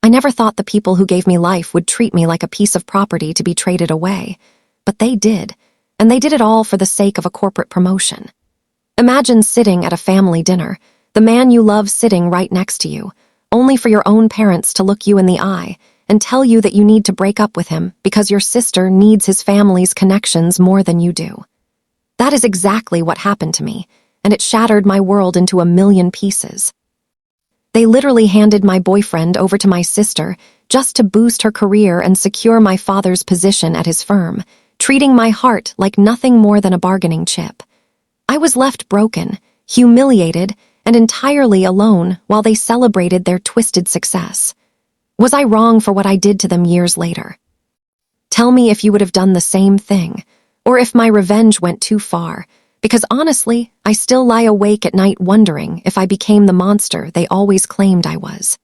I never thought the people who gave me life would treat me like a piece of property to be traded away. But they did, and they did it all for the sake of a corporate promotion. Imagine sitting at a family dinner, the man you love sitting right next to you, only for your own parents to look you in the eye and tell you that you need to break up with him because your sister needs his family's connections more than you do. That is exactly what happened to me, and it shattered my world into a million pieces. They literally handed my boyfriend over to my sister just to boost her career and secure my father's position at his firm, treating my heart like nothing more than a bargaining chip. I was left broken, humiliated, and entirely alone while they celebrated their twisted success. Was I wrong for what I did to them years later? Tell me if you would have done the same thing, or if my revenge went too far, because honestly, I still lie awake at night wondering if I became the monster they always claimed I was.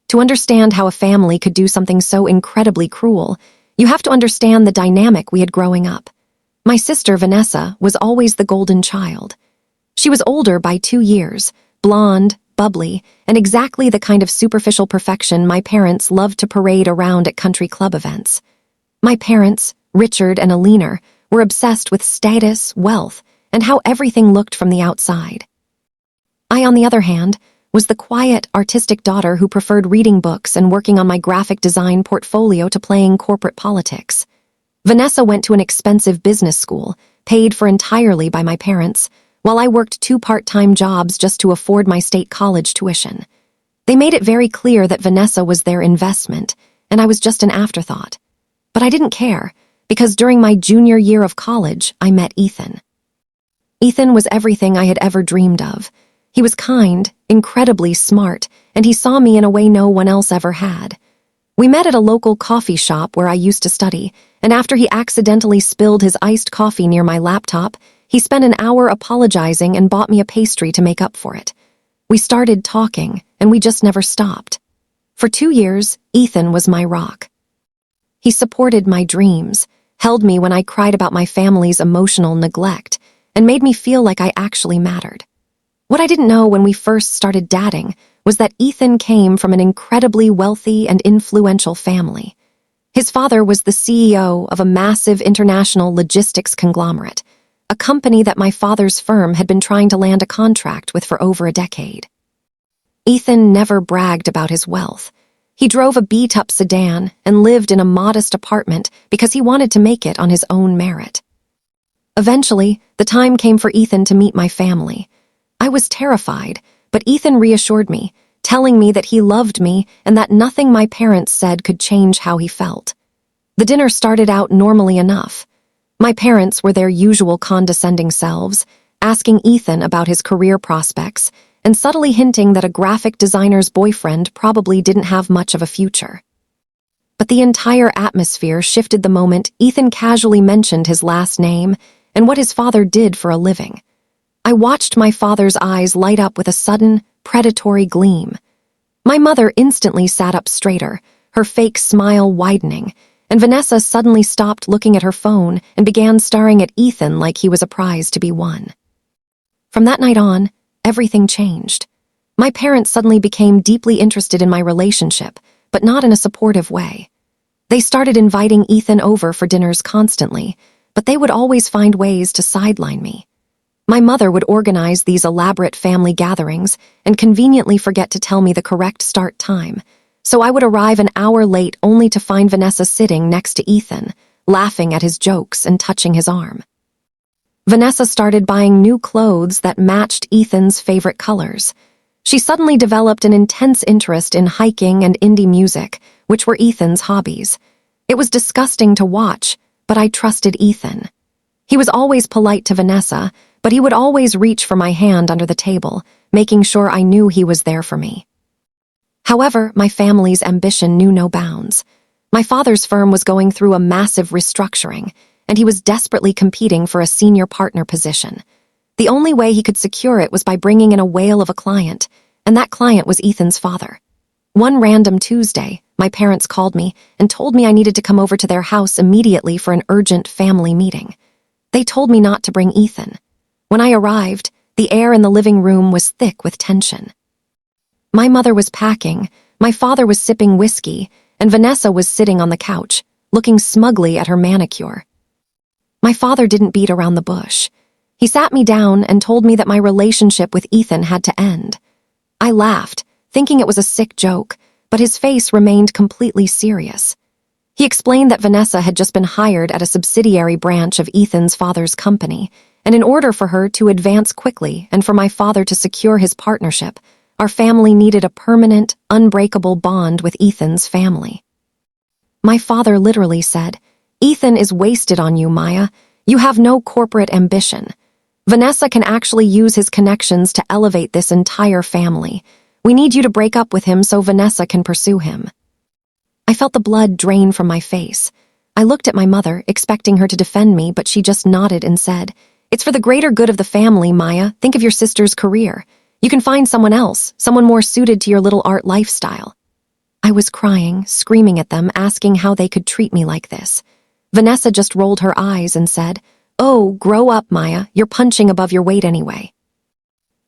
To understand how a family could do something so incredibly cruel, you have to understand the dynamic we had growing up. My sister, Vanessa, was always the golden child. She was older by 2 years, blonde, bubbly, and exactly the kind of superficial perfection my parents loved to parade around at country club events. My parents, Richard and Alina, were obsessed with status, wealth, and how everything looked from the outside. I, on the other hand, was the quiet, artistic daughter who preferred reading books and working on my graphic design portfolio to playing corporate politics. Vanessa went to an expensive business school, paid for entirely by my parents, while I worked 2 part-time jobs just to afford my state college tuition. They made it very clear that Vanessa was their investment, and I was just an afterthought. But I didn't care, because during my junior year of college, I met Ethan. Ethan was everything I had ever dreamed of. He was kind, incredibly smart, and he saw me in a way no one else ever had. We met at a local coffee shop where I used to study, and after he accidentally spilled his iced coffee near my laptop, he spent an hour apologizing and bought me a pastry to make up for it. We started talking, and we just never stopped. For 2 years, Ethan was my rock. He supported my dreams, held me when I cried about my family's emotional neglect, and made me feel like I actually mattered. What I didn't know when we first started dating was that Ethan came from an incredibly wealthy and influential family. His father was the CEO of a massive international logistics conglomerate, a company that my father's firm had been trying to land a contract with for over a decade. Ethan never bragged about his wealth. He drove a beat-up sedan and lived in a modest apartment because he wanted to make it on his own merit. Eventually, the time came for Ethan to meet my family. I was terrified, but Ethan reassured me, telling me that he loved me and that nothing my parents said could change how he felt. The dinner started out normally enough. My parents were their usual condescending selves, asking Ethan about his career prospects and subtly hinting that a graphic designer's boyfriend probably didn't have much of a future. But the entire atmosphere shifted the moment Ethan casually mentioned his last name and what his father did for a living. I watched my father's eyes light up with a sudden, predatory gleam. My mother instantly sat up straighter, her fake smile widening, and Vanessa suddenly stopped looking at her phone and began staring at Ethan like he was a prize to be won. From that night on, everything changed. My parents suddenly became deeply interested in my relationship, but not in a supportive way. They started inviting Ethan over for dinners constantly, but they would always find ways to sideline me. My mother would organize these elaborate family gatherings and conveniently forget to tell me the correct start time, so I would arrive an hour late only to find Vanessa sitting next to Ethan, laughing at his jokes and touching his arm. Vanessa started buying new clothes that matched Ethan's favorite colors. She suddenly developed an intense interest in hiking and indie music, which were Ethan's hobbies. It was disgusting to watch, but I trusted Ethan. He was always polite to Vanessa, but he would always reach for my hand under the table, making sure I knew he was there for me. However, my family's ambition knew no bounds. My father's firm was going through a massive restructuring, and he was desperately competing for a senior partner position. The only way he could secure it was by bringing in a whale of a client, and that client was Ethan's father. One random Tuesday, my parents called me and told me I needed to come over to their house immediately for an urgent family meeting. They told me not to bring Ethan. When I arrived, the air in the living room was thick with tension. My mother was packing, My father was sipping whiskey, and Vanessa was sitting on the couch, looking smugly at her manicure. My father didn't beat around the bush. He sat me down and told me that my relationship with Ethan had to end. I laughed, thinking it was a sick joke, but his face remained completely serious. He explained that Vanessa had just been hired at a subsidiary branch of Ethan's father's company, and in order for her to advance quickly and for my father to secure his partnership, our family needed a permanent, unbreakable bond with Ethan's family. My father literally said, "Ethan is wasted on you, Maya. You have no corporate ambition. Vanessa can actually use his connections to elevate this entire family. We need you to break up with him so Vanessa can pursue him." I felt the blood drain from my face. I looked at my mother, expecting her to defend me, but she just nodded and said, "It's for the greater good of the family, Maya. Think of your sister's career. You can find someone else, someone more suited to your little art lifestyle." I was crying, screaming at them, asking how they could treat me like this. Vanessa just rolled her eyes and said, "Oh, grow up, Maya. You're punching above your weight anyway.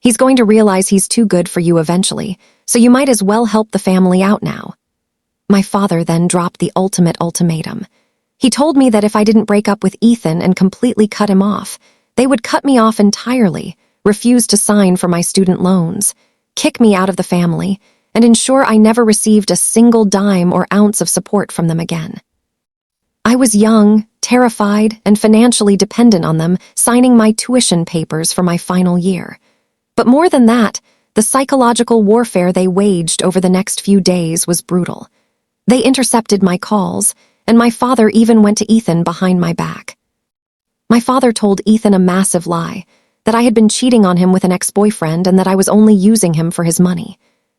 He's going to realize he's too good for you eventually, so you might as well help the family out now." My father then dropped the ultimate ultimatum. He told me that if I didn't break up with Ethan and completely cut him off, they would cut me off entirely, refuse to sign for my student loans, kick me out of the family, and ensure I never received a single dime or ounce of support from them again. I was young, terrified, and financially dependent on them, signing my tuition papers for my final year. But more than that, the psychological warfare they waged over the next few days was brutal. They intercepted my calls, and my father even went to Ethan behind my back. My father told Ethan a massive lie, that I had been cheating on him with an ex-boyfriend and that I was only using him for his money.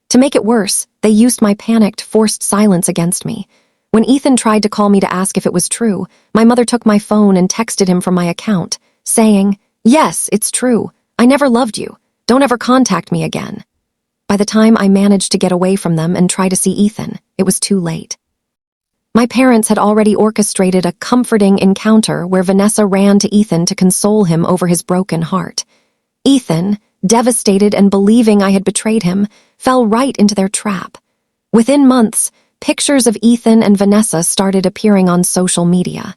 To make it worse, they used my panicked, forced silence against me. When Ethan tried to call me to ask if it was true, my mother took my phone and texted him from my account, saying, "Yes, it's true. I never loved you. Don't ever contact me again." By the time I managed to get away from them and try to see Ethan, it was too late. My parents had already orchestrated a comforting encounter where Vanessa ran to Ethan to console him over his broken heart. Ethan, devastated and believing I had betrayed him, fell right into their trap. Within months, pictures of Ethan and Vanessa started appearing on social media.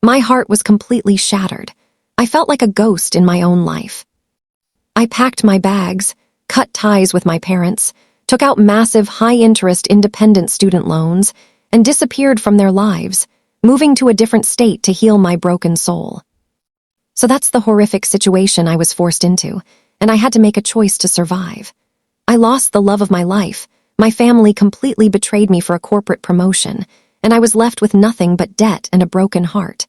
My heart was completely shattered. I felt like a ghost in my own life. I packed my bags, cut ties with my parents, took out massive high-interest independent student loans, and disappeared from their lives, moving to a different state to heal my broken soul. So that's the horrific situation I was forced into, and I had to make a choice to survive. I lost the love of my life, my family completely betrayed me for a corporate promotion, and I was left with nothing but debt and a broken heart.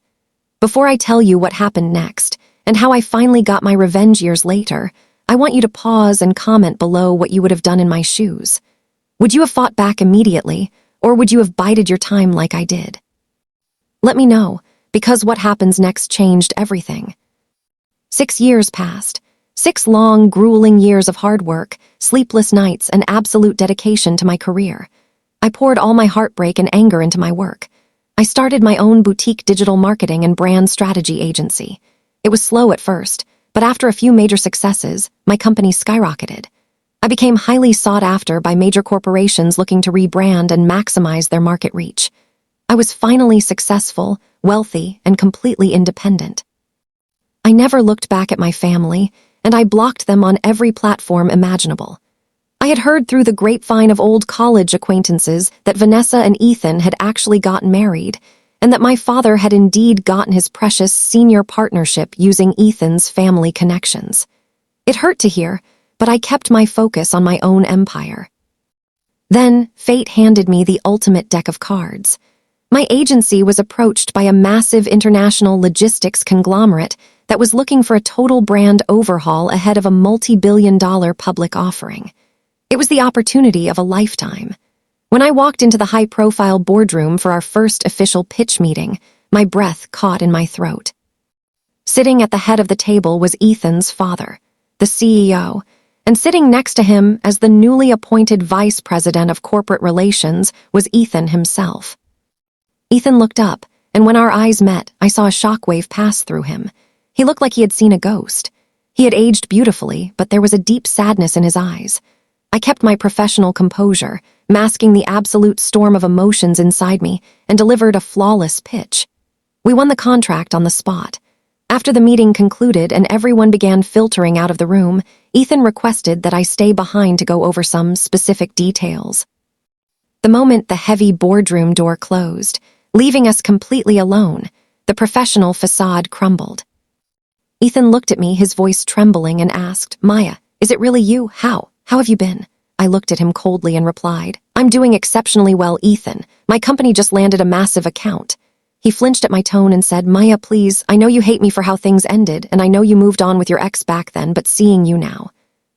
Before I tell you what happened next, and how I finally got my revenge years later, I want you to pause and comment below what you would have done in my shoes. Would you have fought back immediately, or would you have bided your time like I did? Let me know, because what happens next changed everything. 6 years passed. 6 long, grueling years of hard work, sleepless nights, and absolute dedication to my career. I poured all my heartbreak and anger into my work. I started my own boutique digital marketing and brand strategy agency. It was slow at first, but after a few major successes, my company skyrocketed. I became highly sought after by major corporations looking to rebrand and maximize their market reach. I was finally successful, wealthy, and completely independent. I never looked back at my family, and I blocked them on every platform imaginable. I had heard through the grapevine of old college acquaintances that Vanessa and Ethan had actually gotten married, and that my father had indeed gotten his precious senior partnership using Ethan's family connections. It hurt to hear, but I kept my focus on my own empire. Then, fate handed me the ultimate deck of cards. My agency was approached by a massive international logistics conglomerate that was looking for a total brand overhaul ahead of a multi-billion-dollar public offering. It was the opportunity of a lifetime. When I walked into the high-profile boardroom for our first official pitch meeting, my breath caught in my throat. Sitting at the head of the table was Ethan's father, the CEO, and sitting next to him as the newly appointed vice president of corporate relations was Ethan himself. Ethan looked up, and when our eyes met, I saw a shockwave pass through him. He looked like he had seen a ghost. He had aged beautifully, but there was a deep sadness in his eyes. I kept my professional composure, masking the absolute storm of emotions inside me, and delivered a flawless pitch. We won the contract on the spot. After the meeting concluded and everyone began filtering out of the room, Ethan requested that I stay behind to go over some specific details. The moment the heavy boardroom door closed, leaving us completely alone, the professional facade crumbled. Ethan looked at me, his voice trembling, and asked, "Maya, is it really you? How have you been?" I looked at him coldly and replied, "I'm doing exceptionally well, Ethan. My company just landed a massive account." He flinched at my tone and said, "Maya, please, I know you hate me for how things ended, and I know you moved on with your ex back then, but seeing you now."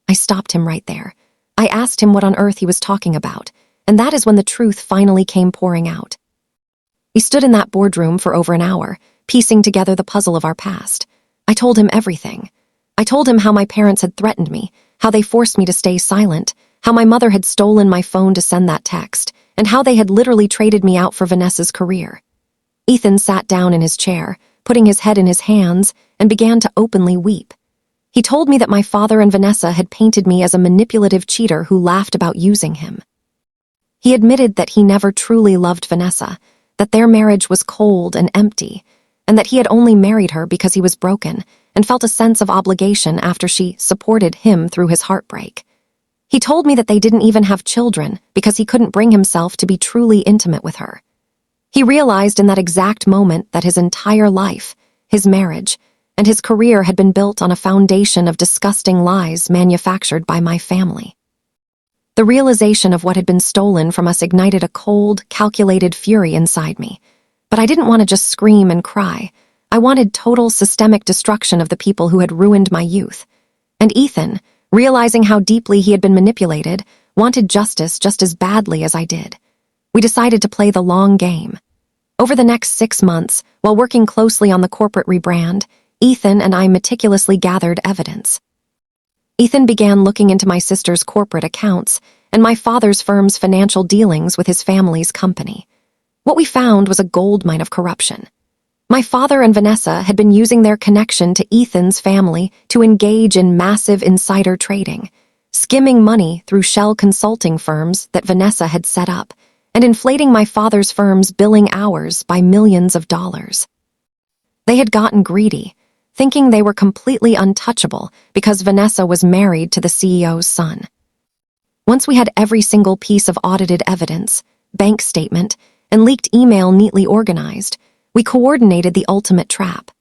I stopped him right there. I asked him what on earth he was talking about, and that is when the truth finally came pouring out. We stood in that boardroom for over an hour, piecing together the puzzle of our past. I told him everything. I told him how my parents had threatened me, how they forced me to stay silent, how my mother had stolen my phone to send that text, and how they had literally traded me out for Vanessa's career. Ethan sat down in his chair, putting his head in his hands, and began to openly weep. He told me that my father and Vanessa had painted me as a manipulative cheater who laughed about using him. He admitted that he never truly loved Vanessa, that their marriage was cold and empty, and that he had only married her because he was broken and felt a sense of obligation after she supported him through his heartbreak. He told me that they didn't even have children because he couldn't bring himself to be truly intimate with her. He realized in that exact moment that his entire life, his marriage, and his career had been built on a foundation of disgusting lies manufactured by my family. The realization of what had been stolen from us ignited a cold, calculated fury inside me. But I didn't want to just scream and cry. I wanted total systemic destruction of the people who had ruined my youth. And Ethan, realizing how deeply he had been manipulated, wanted justice just as badly as I did. We decided to play the long game. Over the next 6 months, while working closely on the corporate rebrand, Ethan and I meticulously gathered evidence. Ethan began looking into my sister's corporate accounts and my father's firm's financial dealings with his family's company. What we found was a goldmine of corruption. My father and Vanessa had been using their connection to Ethan's family to engage in massive insider trading, skimming money through shell consulting firms that Vanessa had set up, and inflating my father's firm's billing hours by millions of dollars. They had gotten greedy, thinking they were completely untouchable because Vanessa was married to the CEO's son. Once we had every single piece of audited evidence, bank statement, and leaked email neatly organized, we coordinated the ultimate trap.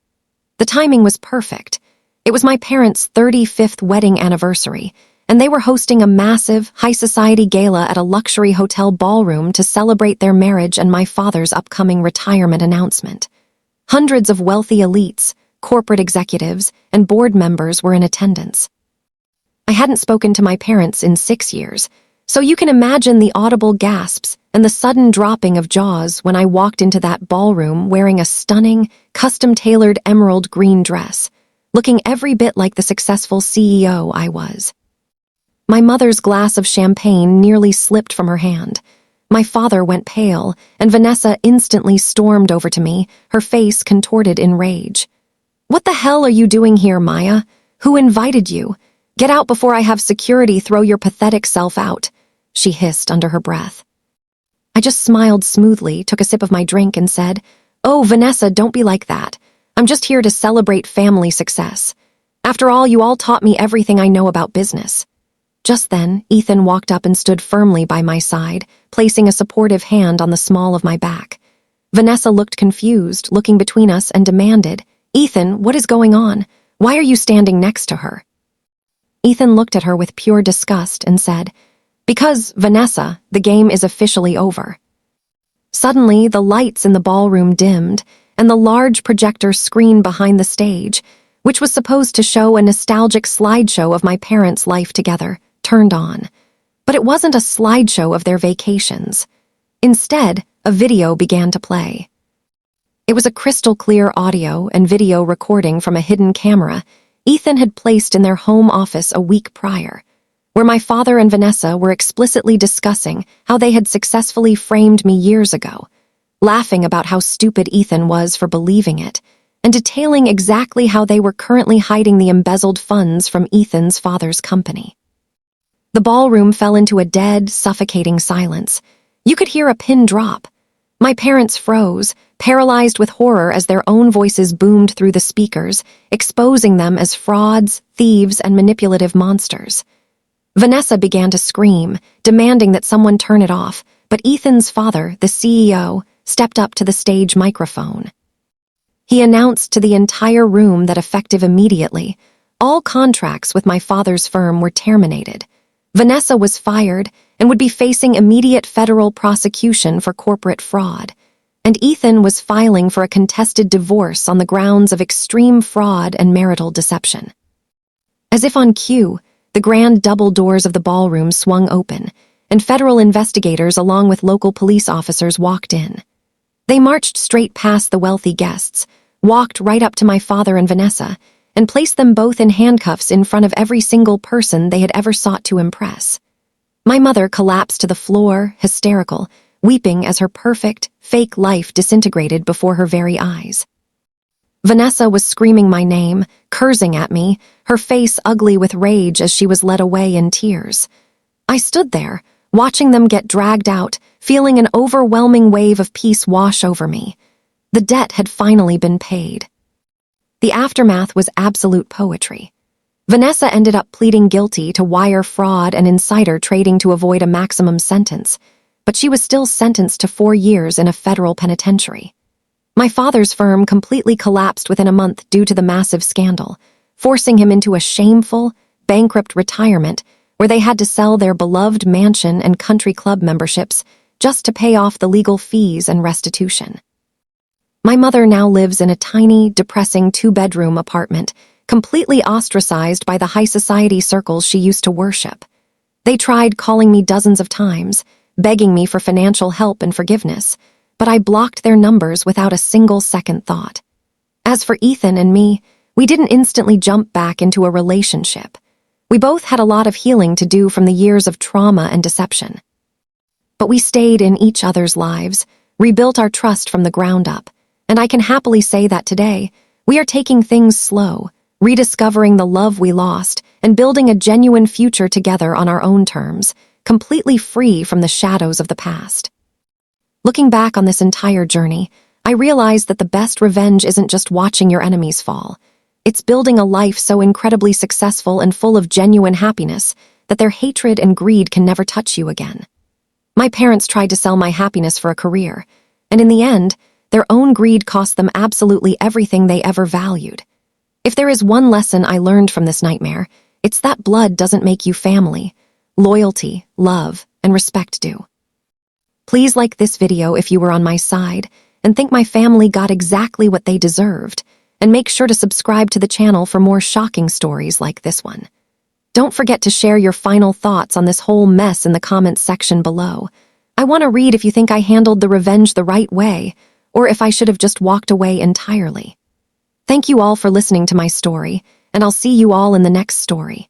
The timing was perfect. It was my parents' 35th wedding anniversary, and they were hosting a massive, high-society gala at a luxury hotel ballroom to celebrate their marriage and my father's upcoming retirement announcement. Hundreds of wealthy elites, corporate executives, and board members were in attendance. I hadn't spoken to my parents in 6 years, so you can imagine the audible gasps and the sudden dropping of jaws when I walked into that ballroom wearing a stunning, custom-tailored emerald green dress, looking every bit like the successful CEO I was. My mother's glass of champagne nearly slipped from her hand. My father went pale, and Vanessa instantly stormed over to me, her face contorted in rage. "What the hell are you doing here, Maya? Who invited you? Get out before I have security throw your pathetic self out," she hissed under her breath. I just smiled smoothly, took a sip of my drink, and said, "Oh, Vanessa, don't be like that. I'm just here to celebrate family success. After all, you all taught me everything I know about business." Just then, Ethan walked up and stood firmly by my side, placing a supportive hand on the small of my back. Vanessa looked confused, looking between us, and demanded, "Ethan, what is going on? Why are you standing next to her?" Ethan looked at her with pure disgust and said, "Because, Vanessa, the game is officially over." Suddenly, the lights in the ballroom dimmed, and the large projector screen behind the stage, which was supposed to show a nostalgic slideshow of my parents' life together, turned on. But it wasn't a slideshow of their vacations. Instead, a video began to play. It was a crystal-clear audio and video recording from a hidden camera Ethan had placed in their home office a week prior, where my father and Vanessa were explicitly discussing how they had successfully framed me years ago, laughing about how stupid Ethan was for believing it, and detailing exactly how they were currently hiding the embezzled funds from Ethan's father's company. The ballroom fell into a dead, suffocating silence. You could hear a pin drop. My parents froze, paralyzed with horror as their own voices boomed through the speakers, exposing them as frauds, thieves, and manipulative monsters. Vanessa began to scream, demanding that someone turn it off, but Ethan's father, the CEO, stepped up to the stage microphone. He announced to the entire room that effective immediately, all contracts with my father's firm were terminated. Vanessa was fired and would be facing immediate federal prosecution for corporate fraud, and Ethan was filing for a contested divorce on the grounds of extreme fraud and marital deception. As if on cue, the grand double doors of the ballroom swung open, and federal investigators along with local police officers walked in. They marched straight past the wealthy guests, walked right up to my father and Vanessa, and placed them both in handcuffs in front of every single person they had ever sought to impress. My mother collapsed to the floor, hysterical, weeping as her perfect, fake life disintegrated before her very eyes. Vanessa was screaming my name, cursing at me, her face ugly with rage as she was led away in tears. I stood there, watching them get dragged out, feeling an overwhelming wave of peace wash over me. The debt had finally been paid. The aftermath was absolute poetry. Vanessa ended up pleading guilty to wire fraud and insider trading to avoid a maximum sentence, but she was still sentenced to 4 years in a federal penitentiary. My father's firm completely collapsed within a month due to the massive scandal, forcing him into a shameful, bankrupt retirement where they had to sell their beloved mansion and country club memberships just to pay off the legal fees and restitution. My mother now lives in a tiny, depressing 2-bedroom apartment, completely ostracized by the high society circles she used to worship. They tried calling me dozens of times, begging me for financial help and forgiveness, but I blocked their numbers without a single second thought. As for Ethan and me, we didn't instantly jump back into a relationship. We both had a lot of healing to do from the years of trauma and deception. But we stayed in each other's lives, rebuilt our trust from the ground up, and I can happily say that today, we are taking things slow, rediscovering the love we lost, and building a genuine future together on our own terms, completely free from the shadows of the past. Looking back on this entire journey, I realized that the best revenge isn't just watching your enemies fall. It's building a life so incredibly successful and full of genuine happiness that their hatred and greed can never touch you again. My parents tried to sell my happiness for a career, and in the end, their own greed cost them absolutely everything they ever valued. If there is one lesson I learned from this nightmare, it's that blood doesn't make you family. Loyalty, love, and respect do. Please like this video if you were on my side and think my family got exactly what they deserved, and make sure to subscribe to the channel for more shocking stories like this one. Don't forget to share your final thoughts on this whole mess in the comments section below. I want to read if you think I handled the revenge the right way, or if I should have just walked away entirely. Thank you all for listening to my story, and I'll see you all in the next story.